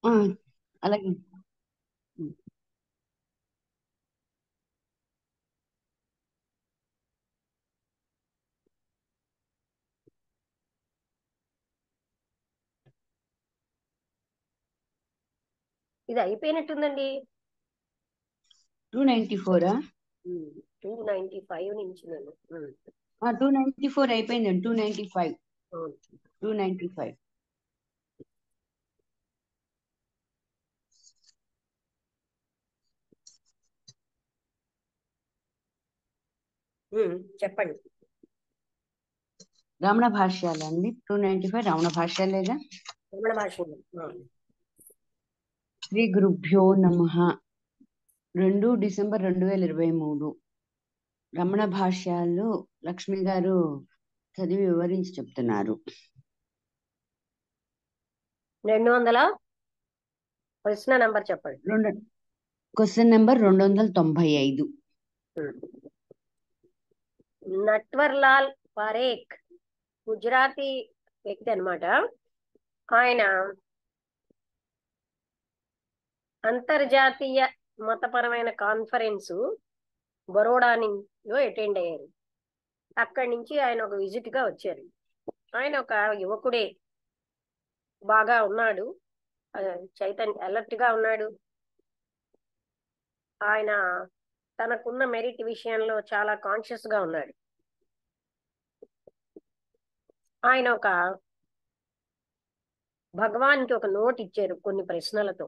ఆ, అలాగే. ఇది అయిపోయినట్టుందండి. 294. 295 నుంచి నేను 294 అయిపోయిందండి. 295. అవును. 295. చెప్పండి. రమణ భాష్యాలండి. 295 రమణ భాష్యాలేగా. రమణ భాష్యం. శ్రీ గురుభ్యో నమః. 2 డిసెంబర్ 2023. రమణ భాష్యాలు లక్ష్మి గారు చదివి వివరించి చెప్తున్నారు. 200 ప్రశ్న నంబర్ చెప్పండి. Question number 295. నట్వర్లాల్ పరేఖ్ గుజరాతీ వ్యక్తి అన్నమాట. ఆయన అంతర్జాతీయ మతపరమైన కాన్ఫరెన్స్ బరోడాలో అటెండ్ అయ్యారు. అక్కడి నుంచి ఆయన ఒక విజిట్ గా వచ్చారు. ఆయన ఒక యువకుడే, బాగా ఉన్నాడు, చైతన్య అలర్ట్ గా ఉన్నాడు. ఆయన తనకున్న మెరిట్ విషయంలో చాలా కాన్షియస్ గా ఉన్నాడు. ఆయన భగవాన్కి ఒక నోట్ ఇచ్చారు కొన్ని ప్రశ్నలతో.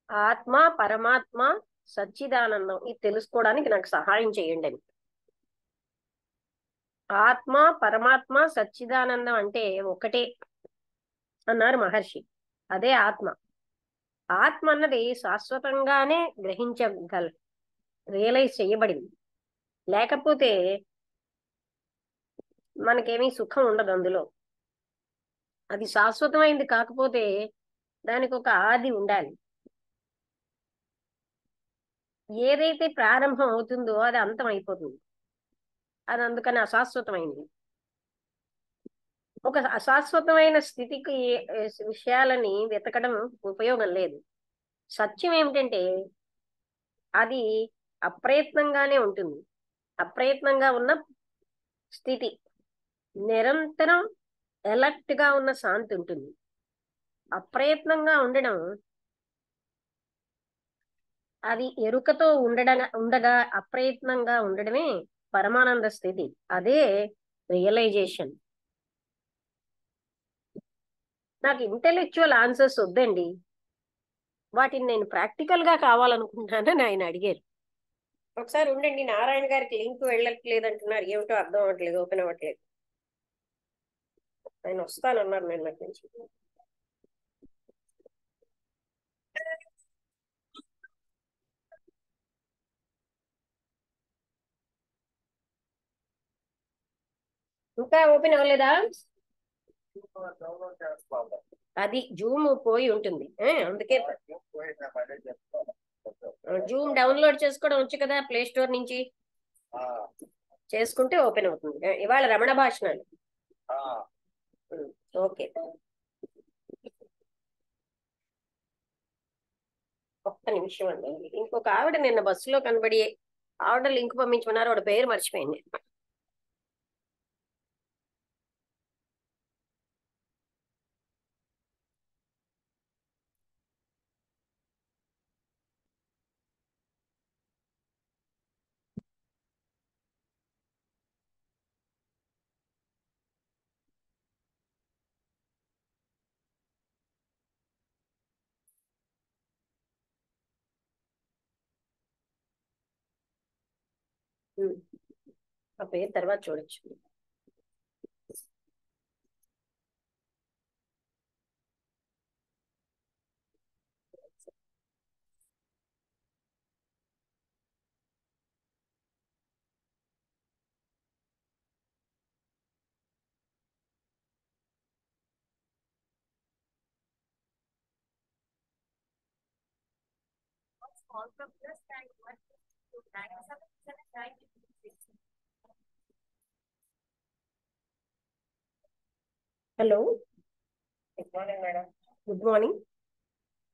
ఆత్మ, పరమాత్మ, సచ్చిదానందం ఇది తెలుసుకోవడానికి నాకు సహాయం చేయండి అని. ఆత్మ, పరమాత్మ, సచ్చిదానందం అంటే ఒకటే అన్నారు మహర్షి. అదే ఆత్మ. ఆత్మ అన్నది శాశ్వతంగానే రియలైజ్ చేయబడింది. లేకపోతే మనకేమీ సుఖం ఉండదు అందులో. అది శాశ్వతమైంది కాకపోతే దానికి ఒక ఆది ఉండాలి. ఏదైతే ప్రారంభం అవుతుందో అది అంతం అయిపోతుంది. అది అందుకని అశాశ్వతమైంది. ఒక అశాశ్వతమైన స్థితికి విషయాలని వెతకడం ఉపయోగం లేదు. సత్యం ఏమిటంటే అది అప్రయత్నంగానే ఉంటుంది. అప్రయత్నంగా ఉన్న స్థితి, నిరంతరం ఎలర్ట్ గా ఉన్న శాంతి ఉంటుంది. అప్రయత్నంగా ఉండడం, అది ఎరుకతో ఉండగా అప్రయత్నంగా ఉండడమే పరమానంద స్థితి. అదే రియలైజేషన్. నాకు ఇంటెలెక్చువల్ ఆన్సర్స్ వద్దండి, వాటిని నేను ప్రాక్టికల్ గా కావాలనుకుంటున్నానని ఆయన అడిగారు. ఒకసారి ఉండండి, నారాయణ గారికి లింక్ వెళ్ళట్లేదు అంటున్నారు. ఏమిటో అర్థం అవ్వట్లేదు, ఓపెన్ అవ్వట్లేదు. ఆయన వస్తానన్నారు నిన్నటి నుంచి. ఇంకా ఓపెన్ అవ్వలేదా? అది జూమ్ పోయి ఉంటుంది, అందుకే. జూమ్ డౌన్లోడ్ చేసుకోవడం వచ్చు కదా ప్లే స్టోర్ నుంచి, చేసుకుంటే ఓపెన్ అవుతుంది. ఇవాళ రమణ భాషణాలు. ఓకే. ఒక్క నిమిషం అండి. ఇంకొక ఆవిడ నిన్న బస్సులో కనబడి ఆవిడ లింక్ పంపించమన్నారు, ఆవిడ పేరు మర్చిపోయింది. ఆ పేరు తర్వాత చూడొచ్చు. Hello, good morning madam. Good morning.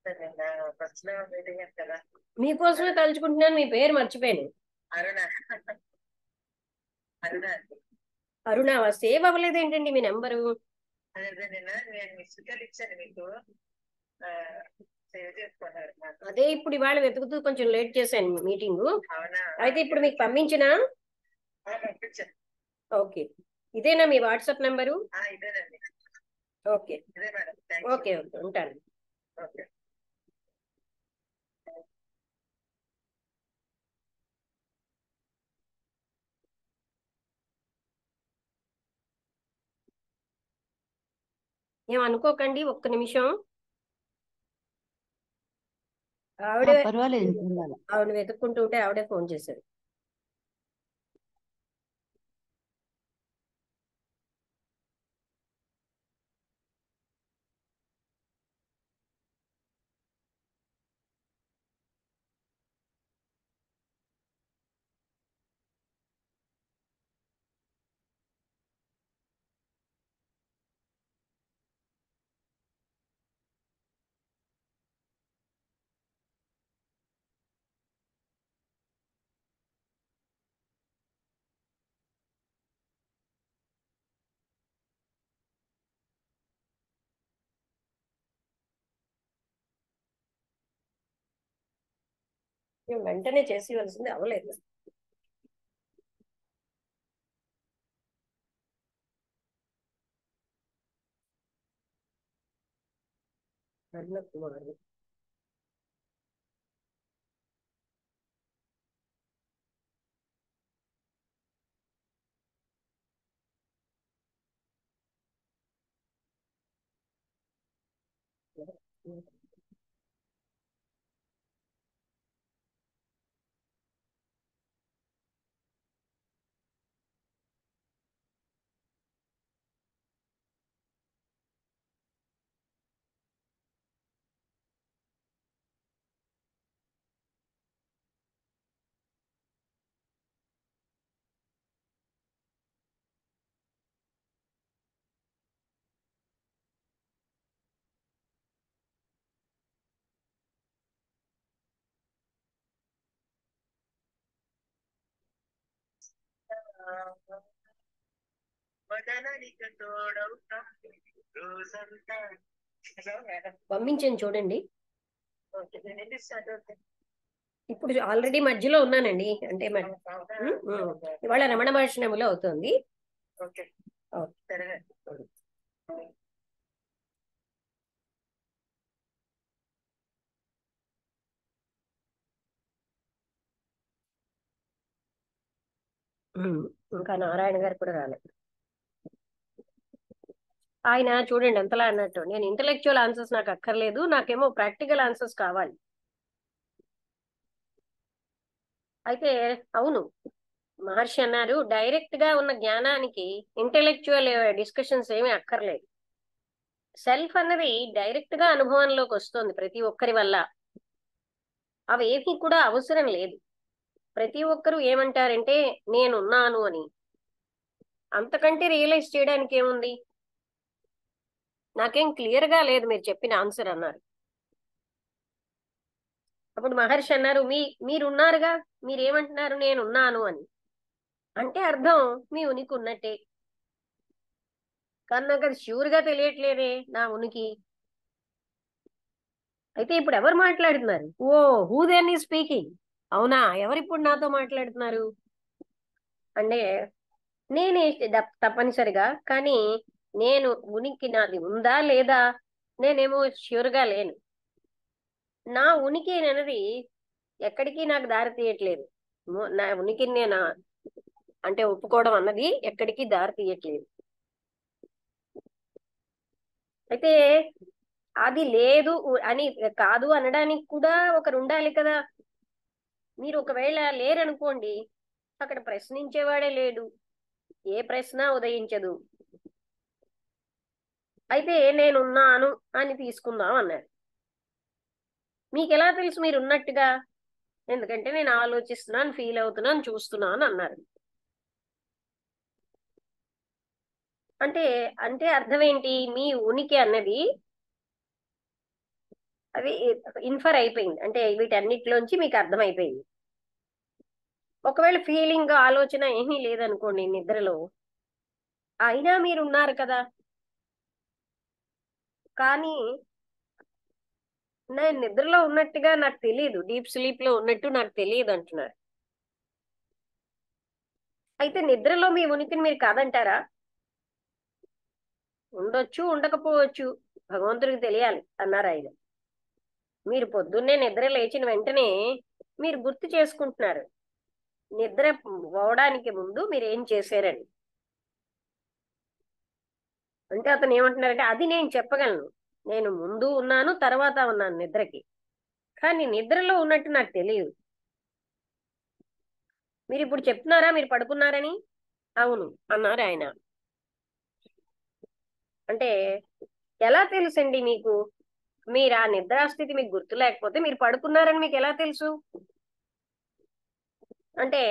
నిన్న బస్ లో మీటింగ్ ఉంది కదా. మీకోసమే తలుచుకుంటున్నాను, మీ పేరు మర్చిపోయాను. అరుణ అరుణ అరుణ సేవ్ అవ్వలేదు ఏంటండి మీ నెంబరు? అదే నిన్న నేను మిస్ కాల్ ఇచ్చాను మీకు, సేవ్ చేసుకున్నారు. అదే ఇప్పుడు ఇవాళ వెతుకుతూ కొంచెం లేట్ చేశాను మీటింగ్. అవునా? అయితే ఇప్పుడు మీకు పంపించినా? పంపించాను. ఓకే, ఇదేనా మీ వాట్సాప్ నెంబరు? ఇదేనండి. ఓకే, ఇదే మేడం. ఓకే ఓకే, ఉంటాను. ఓకే. ఏమనుకోకండి, ఒక్క నిమిషం. ఆవిడే పర్వాలేదు, చూడాలి. ఆవిడ వెతుక్కుంటూ ఉంటే ఆవిడే ఫోన్ చేశారు. మేము వెంటనే చేసి ఇవ్వాల్సింది అవ్వలేదు. అరుణ కుమారి. పంపించాను చూడండి. ఇప్పుడు ఆల్రెడీ మధ్యలో ఉన్నానండి, అంటే ఇవాళ రమణ భాషణములో అవుతుంది. ఓకే, సరే. ఇంకా నారాయణ గారు కూడా రాలేదు. ఆయన చూడండి ఎంతలా అన్నట్టు, నేను ఇంటలెక్చువల్ ఆన్సర్స్ నాకు అక్కర్లేదు, నాకేమో ప్రాక్టికల్ ఆన్సర్స్ కావాలి. అయితే అవును, మహర్షి అన్నారు డైరెక్ట్ గా ఉన్న జ్ఞానానికి ఇంటెలెక్చువల్ డిస్కషన్స్ ఏమీ అక్కర్లేదు. సెల్ఫ్ అన్నది డైరెక్ట్ గా అనుభవంలోకి వస్తుంది ప్రతి ఒక్కరి వల్ల, అవి ఏమీ కూడా అవసరం లేదు. ప్రతి ఒక్కరూ ఏమంటారంటే నేనున్నాను అని, అంతకంటే రియలైజ్ చేయడానికి ఏముంది? నాకేం క్లియర్ గా లేదు మీరు చెప్పిన ఆన్సర్ అన్నారు. అప్పుడు మహర్షి అన్నారు మీరున్నారుగా, మీరేమంటున్నారు నేనున్నాను అని, అంటే అర్థం మీ ఉనికి ఉన్నట్టే. కానీ నాకు అది ష్యూర్ గా తెలియట్లేదే నా ఉనికి. అయితే ఇప్పుడు ఎవరు మాట్లాడుతున్నారు? ఓ, హూ దెన్ ఈ స్పీకింగ్? అవునా, ఎవరిప్పుడు నాతో మాట్లాడుతున్నారు అంటే నేనే తప్పనిసరిగా, కానీ నేను ఉనికి నాది ఉందా లేదా నేనేమో ష్యూర్ గా లేను. నా ఉనికి అనేది ఎక్కడికి నాకు దారి తీయట్లేదు. నా ఉనికిని నేను అంటే ఒప్పుకోవడం అన్నది ఎక్కడికి దారి తీయట్లేదు. అయితే అది లేదు అని కాదు అనడానికి కూడా ఒకరు ఉండాలి కదా. మీరు ఒకవేళ లేరనుకోండి, అక్కడ ప్రశ్నించేవాడే లేడు, ఏ ప్రశ్న ఉదయించదు. అయితే నేనున్నాను అని తీసుకుందాం అన్నారు. మీకు ఎలా తెలుసు మీరు ఉన్నట్టుగా? ఎందుకంటే నేను ఆలోచిస్తున్నాను, ఫీల్ అవుతున్నాను, చూస్తున్నాను అన్నారు. అంటే అంటే అర్థం ఏంటి? మీ ఉనికి అన్నది అది ఇన్ఫర్ అయిపోయింది, అంటే వీటన్నిటిలోంచి మీకు అర్థమైపోయింది. ఒకవేళ ఫీలింగ్ ఆలోచన ఏమీ లేదనుకోండి నిద్రలో, అయినా మీరు ఉన్నారు కదా. కానీ నేను నిద్రలో ఉన్నట్టుగా నాకు తెలియదు, డీప్ స్లీప్ లో ఉన్నట్టు నాకు తెలియదు అంటున్నారు. అయితే నిద్రలో మీ ఉనికిని మీరు కాదంటారా? ఉండొచ్చు, ఉండకపోవచ్చు, భగవంతుడికి తెలియాలి అన్నారు ఆయన. మీరు నిద్ర లేచిన వెంటనే మీరు గుర్తు చేసుకుంటున్నారు నిద్ర పోవడానికి ముందు మీరు ఏం చేశారని. అంటే అతను ఏమంటున్నారంటే, అది నేను చెప్పగలను, నేను ముందు ఉన్నాను తర్వాత ఉన్నాను నిద్రకి, కానీ నిద్రలో ఉన్నట్టు నాకు తెలియదు. మీరు ఇప్పుడు చెప్తున్నారా మీరు పడుకున్నారని? అవును అన్నారు ఆయన. అంటే ఎలా తెలుసండి మీకు? మీరు ఆ నిద్రాస్థితి మీకు గుర్తు లేకపోతే మీరు పడుకున్నారని మీకు ఎలా తెలుసు? అంటే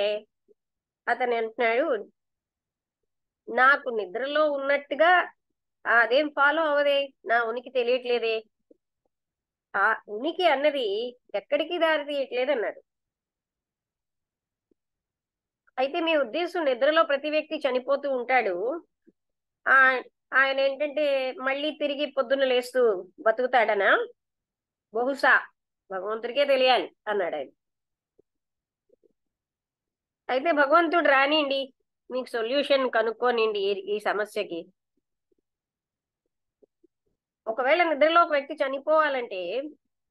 అతను అంటున్నాడు, నాకు నిద్రలో ఉన్నట్టుగా అదేం ఫాలో అవదే, నా ఉనికి తెలియట్లేదే. ఆ ఉనికి అన్నది ఎక్కడికి దారి తీయట్లేదు అన్నాడు. అయితే మీ ఉద్దేశం నిద్రలో ప్రతి వ్యక్తి చనిపోతూ ఉంటాడు, ఆ ఆయన ఏంటంటే మళ్ళీ తిరిగి పొద్దున్న లేస్తూ బతుకుతాడనా? బహుశా భగవంతుడికే తెలియాలి అన్నాడు ఆయన. అయితే భగవంతుడు రానిండి, మీకు సొల్యూషన్ కనుక్కోనిండి ఈ సమస్యకి. ఒకవేళ నిద్రలో ఒక వ్యక్తి చనిపోవాలంటే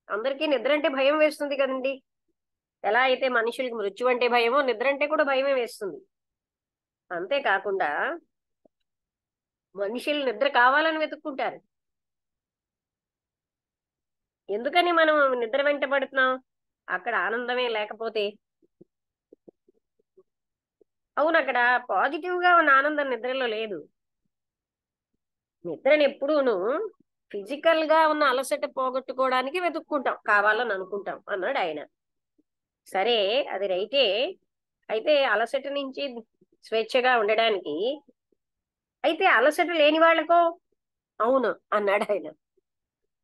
అందరికీ నిద్ర అంటే భయం వేస్తుంది కదండి. ఎలా అయితే మనుషులకి మృత్యు అంటే భయమో, నిద్ర అంటే కూడా భయమే వేస్తుంది. అంతేకాకుండా మనుషులు నిద్ర కావాలని వెతుక్కుంటారు. ఎందుకని మనం నిద్ర వెంట పడుతున్నాం? అక్కడ ఆనందమే లేకపోతే. అవును, అక్కడ పాజిటివ్ గా ఉన్న ఆనందం నిద్రలో లేదు. నిద్రని ఎప్పుడూను ఫిజికల్ గా ఉన్న అలసట పోగొట్టుకోవడానికి వెతుక్కుంటాం, కావాలని అనుకుంటాం అన్నాడు ఆయన. సరే, అది రైటే. అయితే అలసట నుంచి స్వేచ్ఛగా ఉండడానికి, అయితే అలసట లేని వాళ్ళకో? అవును అన్నాడు ఆయన.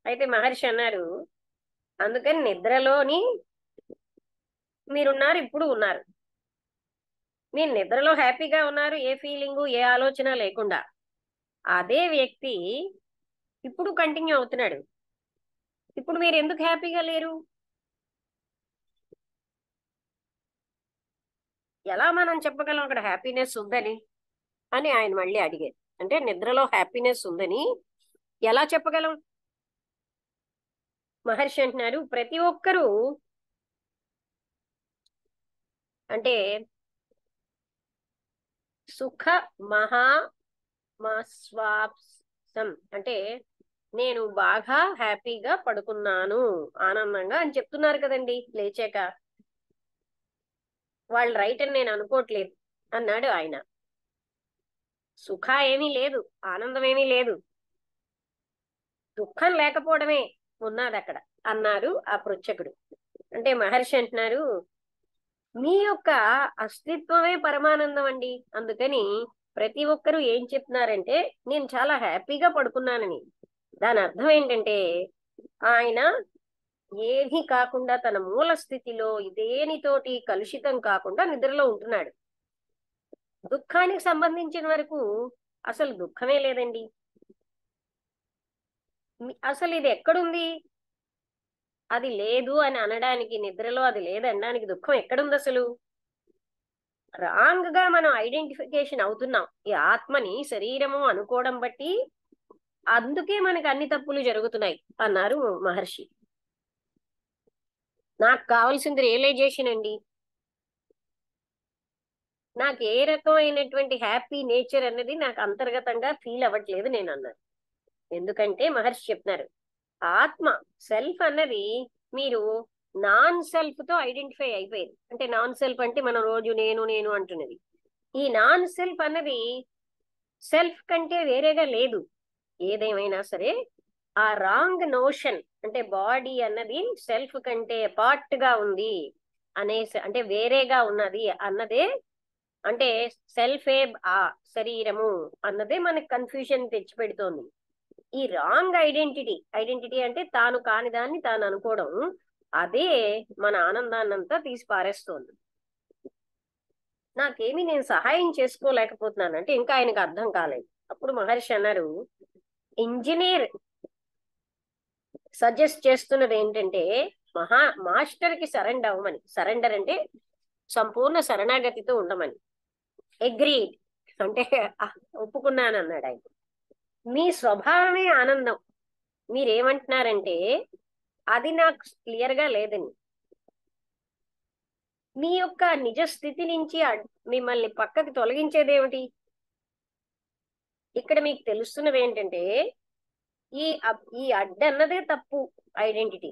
అయితే మహర్షి అన్నారు, అందుకని నిద్రలోని మీరున్నారు, ఇప్పుడు ఉన్నారు. మీరు నిద్రలో హ్యాపీగా ఉన్నారు, ఏ ఫీలింగు ఏ ఆలోచన లేకుండా. అదే వ్యక్తి ఇప్పుడు కంటిన్యూ అవుతున్నాడు. ఇప్పుడు మీరు ఎందుకు హ్యాపీగా లేరు? ఎలా మనం చెప్పగలం అక్కడ హ్యాపీనెస్ ఉందని అని ఆయన మళ్ళీ అడిగారు. అంటే నిద్రలో హ్యాపీనెస్ ఉందని ఎలా చెప్పగలం? మహర్షి అంటున్నారు, ప్రతి ఒక్కరూ అంటే సుఖ మహామస్వాప్సం అంటే నేను బాగా హ్యాపీగా పడుకున్నాను, ఆనందంగా అని చెప్తున్నారు కదండి లేచాక. వాళ్ళు రైట్ అని నేను అనుకోవట్లేదు అన్నాడు ఆయన. సుఖ ఏమీ లేదు, ఆనందం ఏమీ లేదు, దుఃఖం లేకపోవడమే ఉన్నది అక్కడ అన్నారు ఆ పృచ్ఛకుడు. అంటే మహర్షి అంటున్నారు, మీ యొక్క అస్తిత్వమే పరమానందం అండి. అందుకని ప్రతి ఒక్కరూ ఏం చెప్తున్నారంటే నేను చాలా హ్యాపీగా పడుకున్నానని. దాని అర్థం ఏంటంటే ఆయన ఏమీ కాకుండా తన మూల స్థితిలో దేనితోటి కలుషితం కాకుండా నిద్రలో ఉంటున్నాడు. దుఃఖానికి సంబంధించిన వరకు అసలు దుఃఖమే లేదండి. అసలు ఇది ఎక్కడుంది? అది లేదు అని అనడానికి, నిద్రలో అది లేదనడానికి దుఃఖం ఎక్కడుంది అసలు? రాంగ్ గా మనం ఐడెంటిఫికేషన్ అవుతున్నాం ఈ ఆత్మని శరీరము అనుకోవడం బట్టి, అందుకే మనకి అన్ని తప్పులు జరుగుతున్నాయి అన్నారు మహర్షి. నాకు కావాల్సింది రియలైజేషన్ అండి. నాకు ఏ రకమైనటువంటి హ్యాపీ నేచర్ అన్నది నాకు అంతర్గతంగా ఫీల్ అవ్వట్లేదు నేను అన్నాను. ఎందుకంటే మహర్షి చెప్తున్నారు, ఆత్మ సెల్ఫ్ అన్నది మీరు నాన్ సెల్ఫ్ తో ఐడెంటిఫై అయిపోయింది. అంటే నాన్ సెల్ఫ్ అంటే మనం రోజు నేను నేను అంటున్నది. ఈ నాన్ సెల్ఫ్ అన్నది సెల్ఫ్ కంటే వేరేగా లేదు. ఏదేమైనా సరే ఆ రాంగ్ నోషన్, అంటే బాడీ అన్నది సెల్ఫ్ కంటే పార్ట్ గా ఉంది అనేసి, అంటే వేరేగా ఉన్నది అన్నదే అంటే సెల్ఫే ఆ శరీరము అన్నదే మనకి కన్ఫ్యూజన్ తెచ్చిపెడుతోంది. ఈ రాంగ్ ఐడెంటిటీ అంటే తాను కాని దాన్ని తాను అనుకోవడం, అదే మన ఆనందాన్నంతా తీసి పారేస్తోంది. నాకేమి నేను సహాయం చేసుకోలేకపోతున్నాను అంటే ఇంకా ఆయనకు అర్థం కాలేదు. అప్పుడు మహర్షి అన్నారు, ఇంజనీర్ సజెస్ట్ చేస్తున్నది ఏంటంటే మాస్టర్ కి సరెండర్ అవ్వమని. సరెండర్ అంటే సంపూర్ణ శరణాగతితో ఉండమని. అగ్రీడ్ అంటే ఒప్పుకున్నాను అన్నాడు ఆయన. మీ స్వభావమే ఆనందం. మీరేమంటున్నారంటే అది నాకు క్లియర్ గా లేదని. మీ యొక్క నిజ స్థితి నుంచి మిమ్మల్ని పక్కకి తొలగించేదేమిటి? ఇక్కడ మీకు తెలుస్తున్నది ఏంటంటే ఈ అడ్డన్నదే తప్పు ఐడెంటిటీ.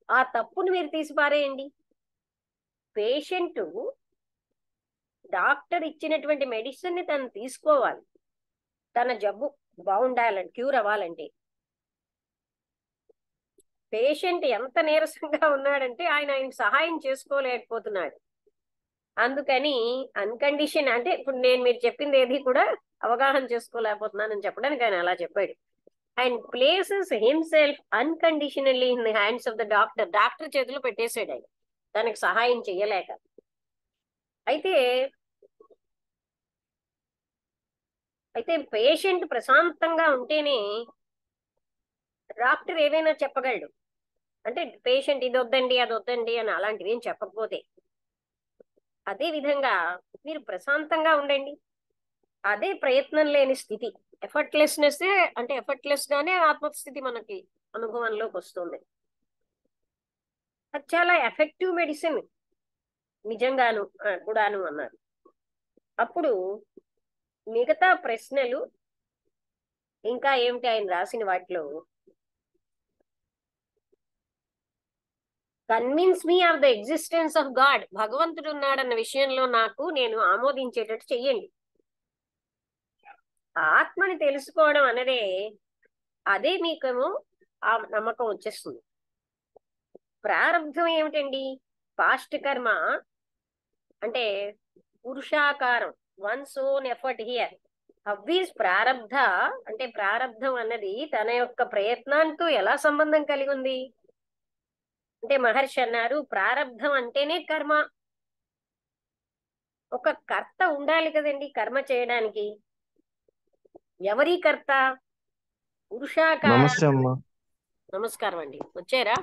ఆ తప్పును మీరు తీసి పారేయండి. పేషెంట్ డాక్టర్ ఇచ్చినటువంటి మెడిసిన్ ని తను తీసుకోవాలి, తన జబ్బు బాగుండాలంటే, క్యూర్ అవ్వాలంటే. పేషెంట్ ఎంత నీరసంగా ఉన్నాడంటే ఆయనకు సహాయం చేసుకోలేకపోతున్నాడు. అందుకని అన్కండిషన్ అంటే ఇప్పుడు మీరు చెప్పింది ఏది కూడా అవగాహన చేసుకోలేకపోతున్నానని చెప్పడానికి ఆయన అలా చెప్పాడు. And places himself unconditionally in the hands of the doctor. Doctor చేతిలో పెట్టేశాడు ఆయన, తనకు సహాయం చెయ్యలేక. అయితే పేషెంట్ ప్రశాంతంగా ఉంటేనే డాక్టర్ ఏదైనా చెప్పగలడు. అంటే పేషెంట్ ఇది వద్దండి అది వద్దండి అని అలాంటివి ఏం చెప్పకపోతే. అదే విధంగా మీరు ప్రశాంతంగా ఉండండి. అదే ప్రయత్నం లేని స్థితి, ఎఫర్ట్లెస్నెస్. అంటే ఎఫర్ట్లెస్ గానే ఆత్మస్థితి మనకి అనుభవంలోకి వస్తుంది. అది చాలా ఎఫెక్టివ్ మెడిసిన్ నిజంగాను కూడాను అన్నారు. అప్పుడు మిగతా ప్రశ్నలు ఇంకా ఏమిటి ఆయన రాసిన వాటిలో, convince me of the existence of God. భగవంతుడు ఉన్నాడన్న విషయంలో నేను ఆమోదించేటట్టు చెయ్యండి. ఆత్మని తెలుసుకోవడం అన్నదే అదే మీకేమో ఆ నమ్మకం వచ్చేస్తుంది. ప్రారంధం ఏమిటండి? పాస్ట్ కర్మ అంటే పురుషాకారం, వన్స్ ఓన్ ఎఫర్ట్ హియర్. హవ్వీస్ ప్రారబ్ధ అంటే ప్రారబ్ధం అన్నది తన యొక్క ప్రయత్నంతో ఎలా సంబంధం కలిగి ఉంది అంటే మహర్షి అన్నారు, ప్రారబ్ధం అంటేనే కర్మ. ఒక కర్త ఉండాలి కదండి కర్మ చేయడానికి. ఎవరి కర్త? పురుషాకార. నమస్తే అమ్మా. నమస్కారం అండి, వచ్చారా?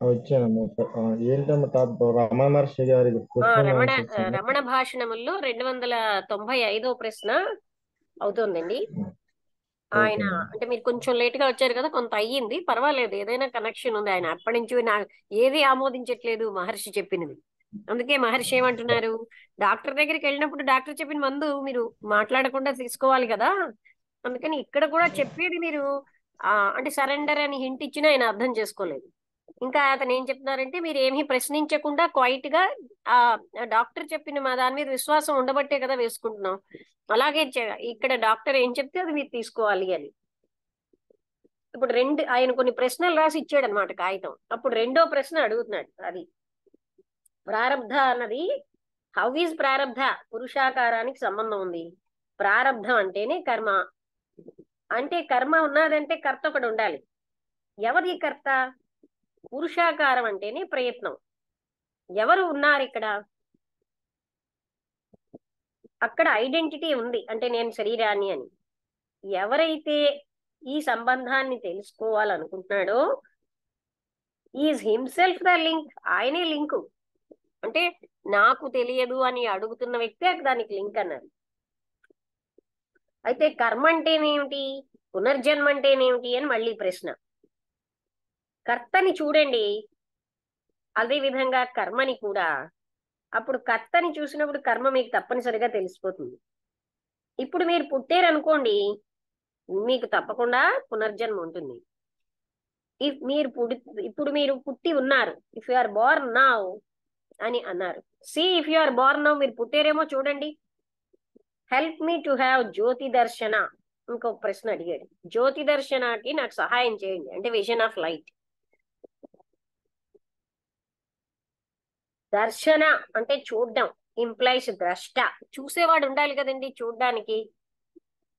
వచ్చానమ్మా. ఏంటమ్మా రమణ మహర్షి గారి రమణ భాషణముల్లో 295వ ప్రశ్న అవుతుందండి. ఆయన అంటే మీరు కొంచెం లేట్ గా వచ్చారు కదా, కొంత అయ్యింది, పర్వాలేదు, ఏదైనా కనెక్షన్ ఉంది. ఆయన అప్పటి నుంచి ఏది ఆమోదించట్లేదు మహర్షి చెప్పినది. అందుకే మహర్షి ఏమంటున్నారు, డాక్టర్ దగ్గరికి వెళ్ళినప్పుడు డాక్టర్ చెప్పిన మందు మీరు మాట్లాడకుండా తీసుకోవాలి కదా. అందుకని ఇక్కడ కూడా చెప్పేది మీరు అంటే సరెండర్ అని హింట్ ఇచ్చినా ఆయన అర్థం చేసుకోలేదు. ఇంకా అతను ఏం చెప్తున్నారంటే మీరు ఏమీ ప్రశ్నించకుండా క్వైట్ గా ఆ డాక్టర్ చెప్పిన మా దాని మీద విశ్వాసం ఉండబట్టే కదా వేసుకుంటున్నాం. అలాగే ఇక్కడ డాక్టర్ ఏం చెప్తే అది మీరు తీసుకోవాలి అని. ఇప్పుడు ఆయన కొన్ని ప్రశ్నలు రాసి ఇచ్చాడు అనమాట కాగితం. అప్పుడు రెండో ప్రశ్న అడుగుతున్నాడు. అది ప్రారబ్ధ అన్నది హౌ ఈజ్ ప్రారబ్ధ? పురుషాకారానికి సంబంధం ఉంది. ప్రారబ్ధం అంటేనే కర్మ. అంటే కర్మ ఉన్నదంటే కర్త ఒకడు ఉండాలి. ఎవరి కర్త? పురుషాకారం అంటేనే ప్రయత్నం. ఎవరు ఉన్నారు ఇక్కడ? అక్కడ ఐడెంటిటీ ఉంది, అంటే నేను శరీరాన్ని అని. ఎవరైతే ఈ సంబంధాన్ని తెలుసుకోవాలనుకుంటున్నాడో ఈజ్ హిమ్సెల్ఫ్ ద లింక్. ఆయనే లింకు. అంటే నాకు తెలియదు అని అడుగుతున్న వ్యక్తే దానికి లింక్ అన్నారు. అయితే కర్మ అంటేనేమిటి, పునర్జన్మ అంటేనేమిటి అని మళ్ళీ ప్రశ్న. కర్తని చూడండి, అదే విధంగా కర్మని కూడా. అప్పుడు కర్తని చూసినప్పుడు కర్మ మీకు తప్పనిసరిగా తెలిసిపోతుంది. ఇప్పుడు మీరు పుట్టారనుకోండి, మీకు తప్పకుండా పునర్జన్మ ఉంటుంది. ఇప్పుడు మీరు పుట్టి ఉన్నారు. If you are born now అని అన్నారు. See if you are born now, మీరు పుట్టారేమో చూడండి. హెల్ప్ మీ టు హ్యావ్ జ్యోతి దర్శన. ఇంకొక ప్రశ్న అడిగాడు. జ్యోతి దర్శనానికి నాకు సహాయం చేయండి అంటే విజన్ ఆఫ్ లైట్. దర్శన అంటే చూడడం. ఇంప్లైస్ ద్రష్ట. చూసేవాడు ఉండాలి కదండి చూడ్డానికి.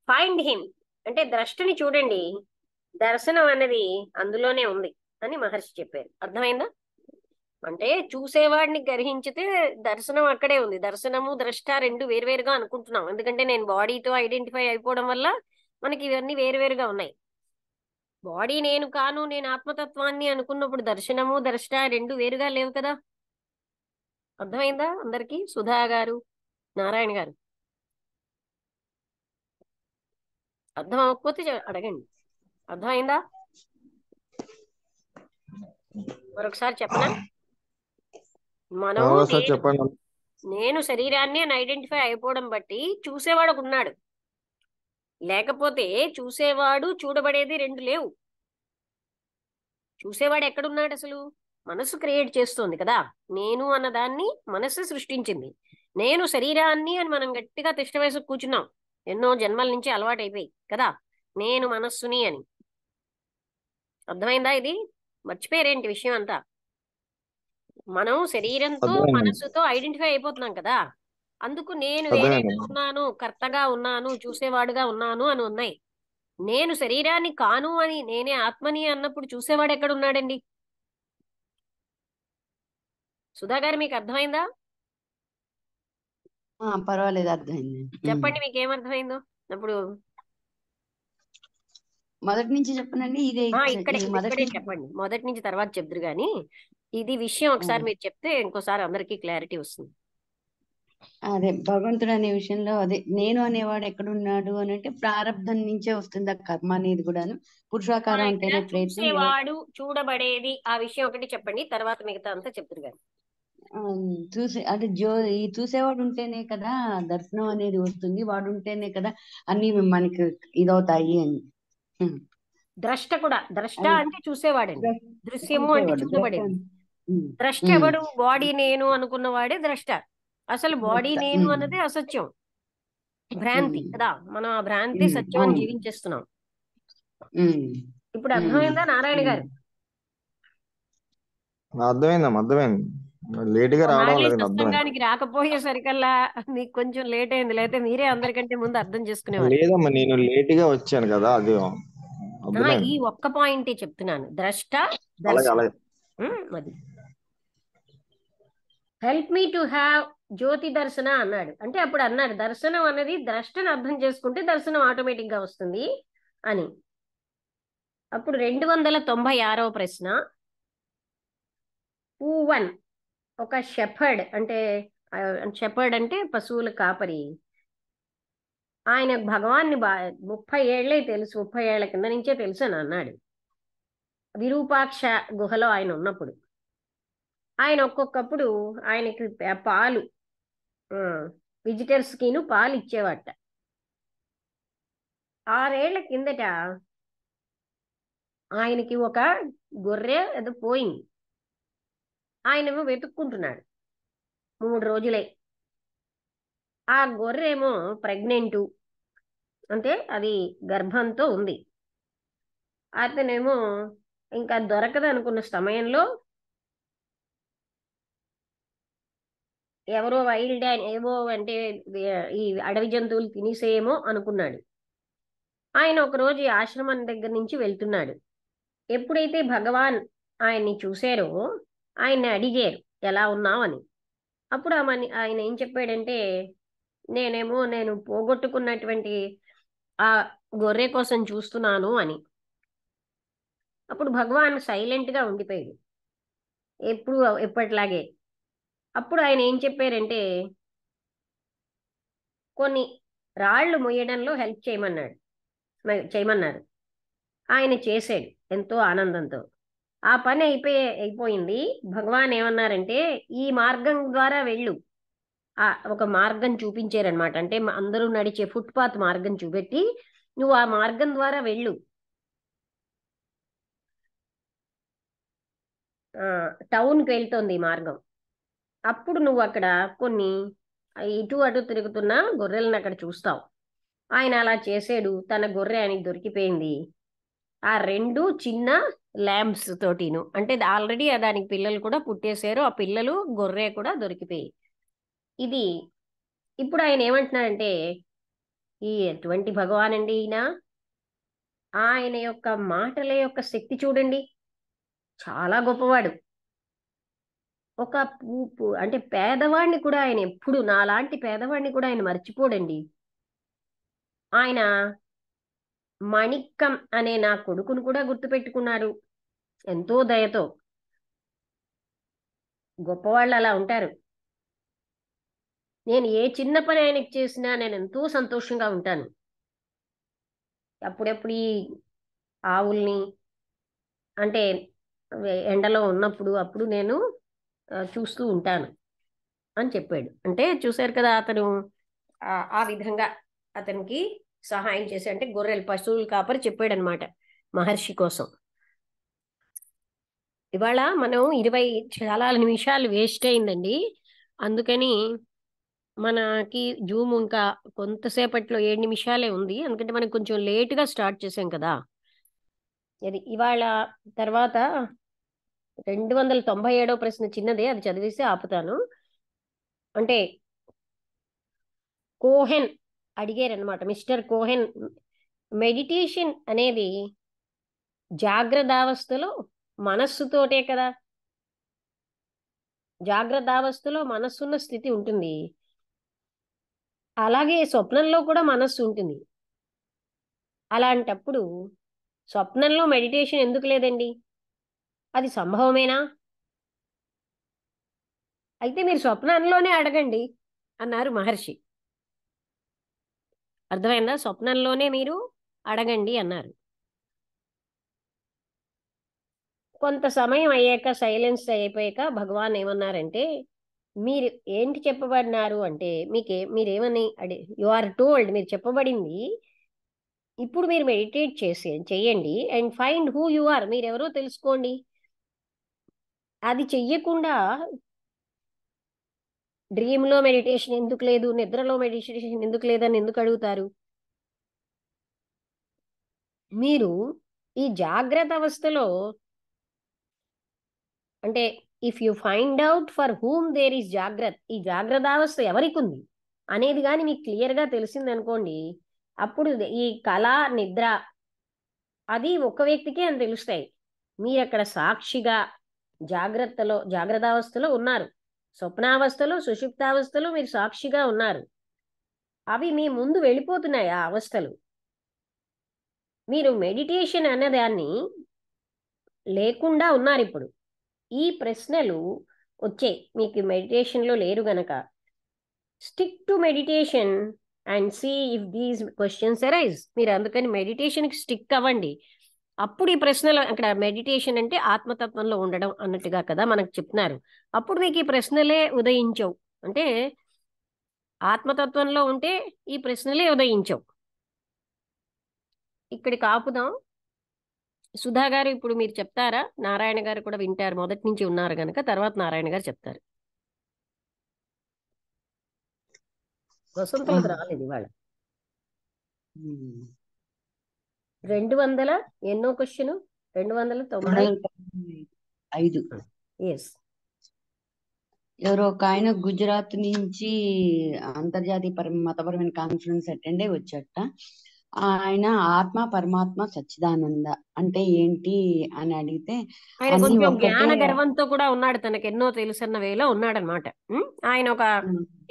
ఫైండ్ హిమ్ అంటే ద్రష్టని చూడండి, దర్శనం అనేది అందులోనే ఉంది అని మహర్షి చెప్పారు. అర్థమైందా? అంటే చూసేవాడిని గ్రహించితే దర్శనం అక్కడే ఉంది. దర్శనము ద్రష్ట రెండు వేరువేరుగా అనుకుంటున్నాం, ఎందుకంటే నేను బాడీతో ఐడెంటిఫై అయిపోవడం వల్ల మనకి ఇవన్నీ వేరువేరుగా ఉన్నాయి. బాడీ నేను కాను, నేను ఆత్మతత్వాన్ని అనుకున్నప్పుడు దర్శనము ద్రష్ట రెండు వేరుగా లేవు కదా. అర్థమైందా అందరికి? సుధా గారు, నారాయణ గారు అర్థం అవ్వకపోతే అడగండి. అర్థమైందా? మరొకసారి చెప్పనా? మనం ఒకసారి చెప్పండి. నేను శరీరాన్ని అని ఐడెంటిఫై అయిపోవడం బట్టి చూసేవాడు ఒక ఉన్నాడు, లేకపోతే చూసేవాడు చూడబడేది రెండు లేవు. చూసేవాడు ఎక్కడున్నాడు అసలు? మనసు క్రియేట్ చేస్తోంది కదా. నేను అన్న దాన్ని మనసు సృష్టించింది. నేను శరీరాన్ని అని మనం గట్టిగా తిష్ట వేసి కూర్చున్నాం, ఎన్నో జన్మల నుంచి అలవాటు అయిపోయి కదా నేను మనస్సుని అని. అర్థమైందా? ఇది మర్చిపోయారేంటి విషయం అంతా? మనం శరీరంతో మనస్సుతో ఐడెంటిఫై అయిపోతున్నాం కదా, అందుకు నేను వేరేగా ఉన్నాను, కర్తగా ఉన్నాను, చూసేవాడుగా ఉన్నాను అని ఉన్నాయి. నేను శరీరాన్ని కాను అని, నేనే ఆత్మని అన్నప్పుడు చూసేవాడు ఎక్కడ ఉన్నాడండి? సుధా గారు మీకు అర్థమైందా? పర్వాలేదు, అర్థమైంది. చెప్పండి మీకేమర్థమైందో. ఇప్పుడు మొదటి నుంచి చెప్పనండి. ఇదే ఇక్కడే చెప్పండి, మొదటి నుంచి తర్వాత చెప్తురు గాని ఇది విషయం ఒకసారి మీరు చెప్తే ఇంకోసారి అందరికీ క్లారిటీ వస్తుంది. అదే భగవంతుడు అనే విషయంలో అదే నేను అనేవాడు ఎక్కడున్నాడు అని అంటే ప్రారంధం నుంచే వస్తుంది ఆ కర్మ అనేది కూడాను. పురుషాకారం అంటేనే ప్రయత్నం. చూసేవాడు చూడబడేది ఆ విషయం ఒకటి చెప్పండి, తర్వాత మిగతా అంతా చెప్తురు గాని. చూసే అంటే ఈ చూసేవాడు ఉంటేనే కదా దర్శనం అనేది వస్తుంది, వాడు ఉంటేనే కదా అన్ని మనకి ఇదవుతాయి అని. ద్రష్ట కూడా, ద్రష్ట అంటే చూసేవాడండి, దృశ్యము అంటే చూడబడేది. ద్రష్ట ఎవడు? బాడీ నేను అనుకున్నవాడే ద్రష్ట. అసలు బాడీ నేను అన్నది అసత్యం, భ్రాంతి కదా. మనం ఆ భ్రాంతి సత్యం అని జీవించేస్తున్నాం. ఇప్పుడు అర్థమైందా నారాయణ గారు? అర్థమైంది. లేట్ గా రావడం లేదు. సత్సంగానికి రాకపోయేసరికల్లా మీకు కొంచెం లేట్ అయింది, లేకపోతే మీరే అందరికంటే ముందు అర్థం చేసుకునేవారు. లేదమ్మా, నేను లేట్ గా వచ్చాను కదా, అది ఈ ఒక్క పాయింటే చెప్తున్నాను. ద్రష్ట అది హెల్ప్ మీ టు హ్యావ్ జ్యోతి దర్శన అన్నాడు. అంటే అప్పుడు అన్నాడు దర్శనం అనేది ద్రష్టను అర్థం చేసుకుంటే దర్శనం ఆటోమేటిక్ గా వస్తుంది అని. అప్పుడు 296వ ప్రశ్న. పూవన్ ఒక షెఫర్డ్ అంటే పశువుల కాపరి. ఆయన భగవాన్ని 30 ఏళ్లే తెలుసు, 30 ఏళ్ల కింద నుంచే తెలుసు అని అన్నాడు. విరూపాక్ష గుహలో ఆయన ఉన్నప్పుడు ఆయన ఒక్కొక్కప్పుడు ఆయనకి పాలు విజిటర్స్ కిను పాలు ఇచ్చేవాట. 6 ఏళ్ల కిందట ఆయనకి ఒక గొర్రె ఏదో పోయింది. ఆయనేమో వెతుక్కుంటున్నాడు 3 రోజులే. ఆ గొర్రెమో ప్రెగ్నెంటు, అంటే అది గర్భంతో ఉంది. అతనేమో ఇంకా దొరకదు అనుకున్న సమయంలో ఎవరో వైల్డ్ ఏవో అంటే ఈ అడవి జంతువులు తినేసేమో అనుకున్నాడు. ఆయన ఒకరోజు ఈ ఆశ్రమం దగ్గర నుంచి వెళ్తున్నాడు. ఎప్పుడైతే భగవాన్ ఆయన్ని చూశారో ఆయన్ని అడిగారు ఎలా ఉన్నావు అని. అప్పుడు ఆయన ఏం చెప్పాడంటే నేను పోగొట్టుకున్నటువంటి ఆ గొర్రె కోసం చూస్తున్నాను అని. అప్పుడు భగవాన్ సైలెంట్ గా ఉండిపోయాడు ఎప్పటిలాగే. అప్పుడు ఆయన ఏం చెప్పారంటే కొన్ని రాళ్లు మొయ్యడంలో హెల్ప్ చేయమన్నారు. ఆయన చేశాడు ఎంతో ఆనందంతో. ఆ పని అయిపోయింది. భగవాన్ ఏమన్నారంటే ఈ మార్గం ద్వారా వెళ్ళు. ఒక మార్గం చూపించారనమాట. అంటే అందరూ నడిచే ఫుట్పాత్ మార్గం చూపెట్టి నువ్వు ఆ మార్గం ద్వారా వెళ్ళు. టౌన్కి వెళ్తోంది ఈ మార్గం. అప్పుడు నువ్వు అక్కడ కొన్ని ఇటు అటు తిరుగుతున్న గొర్రెలను అక్కడ చూస్తావు. ఆయన అలా చేసాడు. తన గొర్రె ఆయనకి దొరికిపోయింది. ఆ 2 చిన్న ల్యాంబ్స్ తోటిను, అంటే ఆల్రెడీ దానికి పిల్లలు కూడా పుట్టేశారు. ఆ పిల్లలు గొర్రె కూడా దొరికిపోయి ఇది ఇప్పుడు ఆయన ఏమంటున్నారంటే ఈ ఎటువంటి భగవాన్ అండి ఈయన, ఆయన యొక్క మాటల యొక్క శక్తి చూడండి, చాలా గొప్పవాడు. ఒక అంటే పేదవాడిని కూడా ఆయన ఎప్పుడు, నాలాంటి పేదవాడిని కూడా ఆయన మర్చిపోడండి. ఆయన మణిక్కం అనే నా కొడుకును కూడా గుర్తుపెట్టుకున్నారు ఎంతో దయతో. గొప్పవాళ్ళు అలా ఉంటారు. నేను ఏ చిన్న పని ఆయనకి చేసినా నేను ఎంతో సంతోషంగా ఉంటాను. అప్పుడప్పుడు ఈ ఆవుల్ని అంటే ఎండలో ఉన్నప్పుడు అప్పుడు నేను చూస్తూ ఉంటాను అని చెప్పాడు. అంటే చూశారు కదా, అతను ఆ విధంగా అతనికి సహాయం చేసి, అంటే గొర్రెలు పశువులు కాపరి చెప్పాడు అనమాట మహర్షి కోసం. ఇవాళ మనం 20 చాలా నిమిషాలు వేస్ట్ అయిందండి. అందుకని మనకి జూమ్ ఇంకా కొంతసేపట్లో 7 నిమిషాలే ఉంది. ఎందుకంటే మనం కొంచెం లేటుగా స్టార్ట్ చేసాం కదా. అది ఇవాళ తర్వాత 297వ ప్రశ్న చిన్నదే, అది చదివేసి ఆపుతాను. అంటే కోహెన్ అడిగారనమాట, మిస్టర్ కోహెన్, మెడిటేషన్ అనేది జాగ్రత్తావస్థలో మనస్సుతోటే కదా, జాగ్రత్తావస్థలో మనస్సున్న స్థితి ఉంటుంది, అలాగే స్వప్నంలో కూడా మనస్సు ఉంటుంది. అలాంటప్పుడు స్వప్నంలో మెడిటేషన్ ఎందుకు లేదండి? అది సంభవమేనా? అయితే మీరు స్వప్నంలోనే అడగండి అన్నారు మహర్షి. అర్థమైందా? స్వప్నంలోనే మీరు అడగండి అన్నారు. కొంత సమయం అయ్యాక, సైలెన్స్ అయిపోయాక భగవాన్ ఏమన్నారంటే, మీరు ఏంటి చెప్పబడినారు అంటే, మీరేమని యు ఆర్ టోల్డ్, మీరు చెప్పబడింది ఇప్పుడు మీరు మెడిటేట్ చెయ్యండి and find who you are, మీరెవరో తెలుసుకోండి. అది చెయ్యకుండా డ్రీమ్లో మెడిటేషన్ ఎందుకు లేదు, నిద్రలో మెడిటేషన్ ఎందుకు లేదని ఎందుకు అడుగుతారు? మీరు ఈ జాగ్రత్త అవస్థలో, అంటే if you find out for whom there is జాగ్రత్త, ఈ జాగ్రత్త అవస్థ ఎవరికి ఉంది అనేది కానీ మీకు క్లియర్గా తెలిసింది అనుకోండి, అప్పుడు ఈ కళ నిద్ర అది ఒక్క వ్యక్తికే అని తెలుస్తాయి. మీరు అక్కడ సాక్షిగా జాగ్రత్తావస్థలో ఉన్నారు, స్వప్నావస్థలో సుషుప్తావస్థలో మీరు సాక్షిగా ఉన్నారు. అవి మీ ముందు వెళ్ళిపోతున్నాయి ఆ అవస్థలు. మీరు మెడిటేషన్ అన్నదాన్ని లేకుండా ఉన్నారు. ఇప్పుడు ఈ ప్రశ్నలు వచ్చాయి, మీకు మెడిటేషన్లో లేరు గనక stick to meditation and see if these questions arise. మీరు అందుకని మెడిటేషన్కి స్టిక్ అవ్వండి. అప్పుడు ఈ ప్రశ్నలు, అక్కడ మెడిటేషన్ అంటే ఆత్మతత్వంలో ఉండడం అన్నట్టుగా కదా మనకు చెప్తున్నారు. అప్పుడు మీకు ఈ ప్రశ్నలే ఉదయించవు. అంటే ఆత్మతత్వంలో ఉంటే ఈ ప్రశ్నలే ఉదయించవు. ఇక్కడికి ఆపుదాం. సుధా గారు ఇప్పుడు మీరు చెప్తారా? నారాయణ గారు కూడా వింటారు, మొదటి నుంచి ఉన్నారు కనుక. తర్వాత నారాయణ గారు చెప్తారు. వసంతలకు రాలేదు ఇవాళ. 200 ఎన్నో క్వశ్చన్? 295. ఎస్. ఎవరో ఒక ఆయన గుజరాత్ నుంచి అంతర్జాతీయ మతపరమైన కాన్ఫరెన్స్ అటెండ్ అయి వచ్చాట. ఆయన ఆత్మ పరమాత్మ సచ్చిదానంద అంటే ఏంటి అని అడిగితే, ఆయన అన్ని కొంచెం ఒక్కటే. జ్ఞాన గర్వంతో కూడా ఉన్నాడు, తనకు ఎన్నో తెలుసన్న వేలో ఉన్నాడనమాట. ఆయన ఒక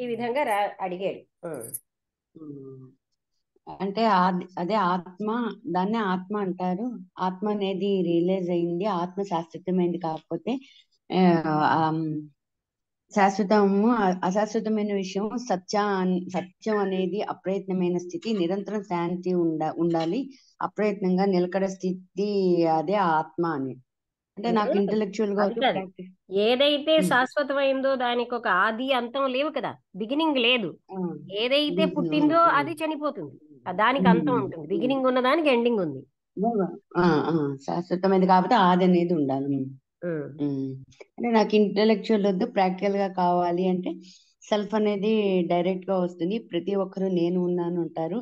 ఈ విధంగా అడిగాడు. అంటే అదే ఆత్మ, దాన్నే ఆత్మ అంటారు. ఆత్మ అనేది రియలైజ్ అయింది, ఆత్మ శాశ్వతమైంది. కాకపోతే శాశ్వతము అశాశ్వతమైన విషయం సత్యం అనేది అప్రయత్నమైన స్థితి, నిరంతరం శాంతి ఉండాలి, అప్రయత్నంగా నిలకడ స్థితి, అదే ఆత్మ అని. అంటే నాకు ఇంటెలెక్చువల్ గా ఏదైతే శాశ్వతమైందో దానికి ఒక ఆది అంతం లేవు కదా, బిగినింగ్ లేదు. ఏదైతే పుట్టిందో అది చనిపోతుంది, దానికి అంతం ఉంటుంది. బిగినింగ్ ఉన్న దానికి ఎండింగ్ ఉంది. శాశ్వతమైనది కాబట్టి ఆది అనేది ఉండాలి. అంటే నాకు ఇంటెలెక్చువల్ వద్దు, ప్రాక్టికల్ గా కావాలి అంటే సెల్ఫ్ అనేది డైరెక్ట్ గా వస్తుంది. ప్రతి ఒక్కరు నేను ఉన్నాను అంటారు,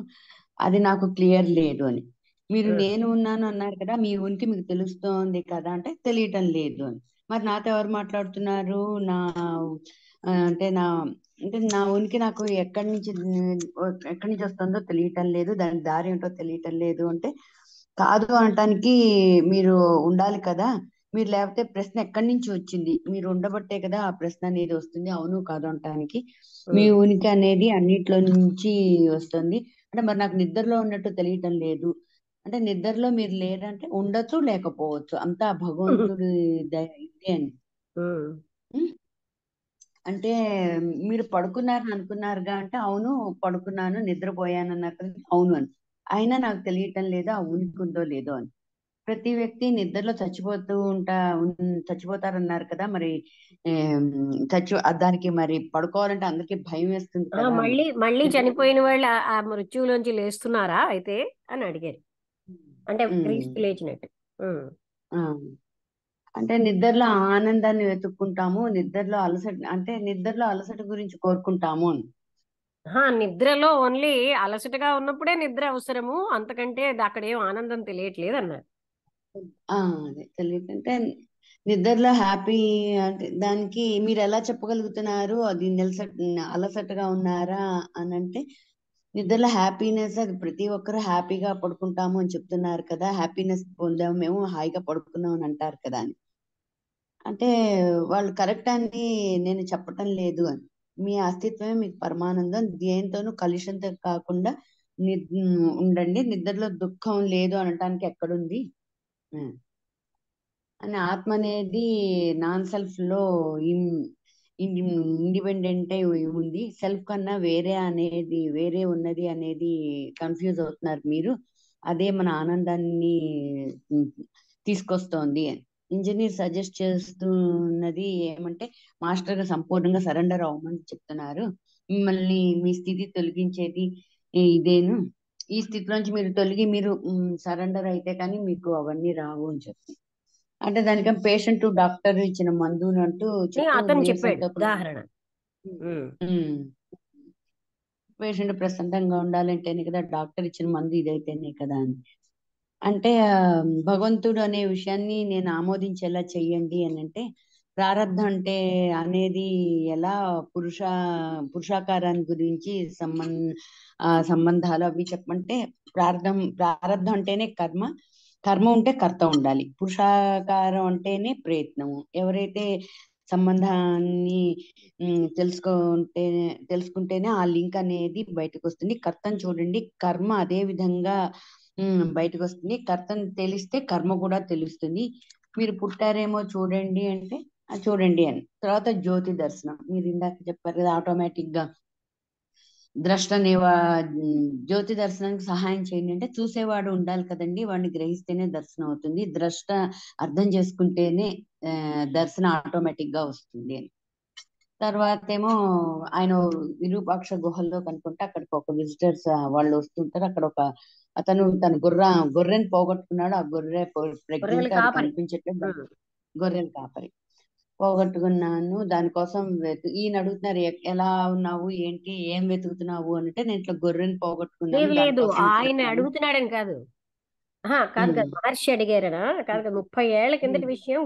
అది నాకు క్లియర్ లేదు అని. మీరు నేను ఉన్నాను అన్నారు కదా, మీ ఉనికి మీకు తెలుస్తోంది కదా అంటే తెలియటం లేదు అని. మరి నాతో ఎవరు మాట్లాడుతున్నారు? నా అంటే నా ఉనికి నాకు ఎక్కడి నుంచి వస్తుందో తెలియటం లేదు, దాని దారి ఏంటో తెలియటం లేదు అంటే కాదు అనటానికి మీరు ఉండాలి కదా. మీరు లేకపోతే ప్రశ్న ఎక్కడి నుంచి వచ్చింది, మీరు ఉండబట్టే కదా ఆ ప్రశ్న అనేది వస్తుంది. అవును కాదు అనటానికి మీ ఉనికి అనేది అన్నిట్లో నుంచి వస్తుంది. అంటే మరి నాకు నిద్రలో ఉన్నట్టు తెలియటం లేదు అంటే నిద్రలో మీరు లేరంటే ఉండొచ్చు లేకపోవచ్చు, అంతా భగవంతుడి ఇదే అని. ఉమ్, అంటే మీరు పడుకున్నారని అనుకున్నారుగా అంటే అవును పడుకున్నాను నిద్రపోయాను అన్నారు కదా, అవును అని. అయినా నాకు తెలియటం లేదు ఆ ఉనికి ఉందో లేదో అని. ప్రతి వ్యక్తి నిద్రలో చచ్చిపోతారన్నారు కదా, మరి దానికి మరి పడుకోవాలంటే అందరికి భయం వేస్తుంది కదా. మళ్ళీ మళ్ళీ చనిపోయిన వాళ్ళు ఆ మృత్యువులోంచి లేస్తున్నారా అయితే అని అడిగారు. అంటే క్రీస్తు లేచినట్టు. అంటే నిద్రలో ఆనందాన్ని వెతుక్కుంటాము, నిద్రలో అలసట గురించి కోరుకుంటాము అని. నిద్రలో ఓన్లీ అలసటగా ఉన్నప్పుడే నిద్ర అవసరము, అంతకంటే అక్కడ ఏం ఆనందం తెలియట్లేదు అన్నారు. అదే తెలియదంటే నిద్రలో హ్యాపీ అంటే దానికి మీరు ఎలా చెప్పగలుగుతున్నారు అది అలసటగా ఉన్నారా అని అంటే నిద్రలో హ్యాపీనెస్, అది ప్రతి ఒక్కరు హ్యాపీగా పడుకుంటాము అని చెప్తున్నారు కదా, హ్యాపీనెస్ పొందాము మేము హాయిగా పడుకున్నాం అని అంటారు కదా అని. అంటే వాళ్ళు కరెక్ట్ అని నేను చెప్పటం లేదు అని. మీ అస్తిత్వమే మీకు పరమానందం, దేంతోనూ కలుషంతో కాకుండా ఉండండి, నిద్రలో దుఃఖం లేదు అనటానికి ఎక్కడుంది అని. ఆత్మ అనేది నాన్ సెల్ఫ్ లో ఇండిపెండెంట్ ఉంది, సెల్ఫ్ కన్నా వేరే ఉన్నది అనేది కన్ఫ్యూజ్ అవుతున్నారు మీరు. అదే మన ఆనందాన్ని తీసుకొస్తోంది. ఇంజనీర్ సజెస్ట్ చేస్తున్నది ఏమంటే మాస్టర్ గా సంపూర్ణంగా సరెండర్ అవ్వమని చెప్తున్నారు. మిమ్మల్ని మీ స్థితి తొలగించేది ఇదేను, ఈ స్థితిలోంచి మీరు తొలగి మీరు సరెండర్ అయితే కానీ మీకు అవన్నీ రావు అని చెప్పి. అంటే దానికి పేషెంట్ డాక్టర్ ఇచ్చిన మందు అంటూ చెప్తూ అతను చెప్పాడు ఉదాహరణ. పేషెంట్ ప్రశాంతంగా ఉండాలంటేనే కదా డాక్టర్ ఇచ్చిన మందు ఇదైతేనే కదా అని. అంటే భగవంతుడు అనే విషయాన్ని నేను ఆమోదించేలా చెయ్యండి అని అంటే ప్రారంధం అంటే అనేది ఎలా పురుషాకారాన్ని గురించి సంబంధాలు అవి చెప్పమంటే ప్రారంధం అంటేనే కర్మ ఉంటే కర్త ఉండాలి, పురుషాకారం అంటేనే ప్రయత్నము. ఎవరైతే సంబంధాన్ని తెలుసుకుంటేనే ఆ లింక్ అనేది బయటకు వస్తుంది. కర్తను చూడండి, కర్మ అదే విధంగా బయటకు వస్తుంది. కర్తను తెలిస్తే కర్మ కూడా తెలుస్తుంది. మీరు పుట్టారేమో చూడండి అంటే చూడండి అని. తర్వాత జ్యోతి దర్శనం, మీరు ఇందాక చెప్పారు కదా ఆటోమేటిక్ గా ద్రష్ట జ్యోతి దర్శనానికి సహాయం చేయండి అంటే చూసేవాడు ఉండాలి కదండి, వాడిని గ్రహిస్తేనే దర్శనం అవుతుంది. ద్రష్ట అర్థం చేసుకుంటేనే దర్శనం ఆటోమేటిక్ గా వస్తుంది అని. తర్వాత ఏమో ఆయన విరూపాక్ష గుహల్లో కనుకుంటే అక్కడికి ఒక విజిటర్స్ వాళ్ళు వస్తుంటారు. అక్కడ ఒక అతను తన గొర్రెని పోగొట్టుకున్నాడు. ఆ గొర్రె ప్రెగ్నెంట్, అది కనిపించట్లేదు, గొర్రెలు కాపరి పోగొట్టుకున్నాను. దానికోసం ఈయన అడుగుతున్నారు ఎలా ఉన్నావు ఏంటి ఏం వెతుకుతున్నావు అంటే నేను ఇట్లా గొర్రెని పోగొట్టుకున్నాను లేదు ఆయన అడుగుతున్నాడని కాదు, కాదు మహర్షి అడిగారనా కాదు, 30 ఏళ్ల కిందటి విషయం.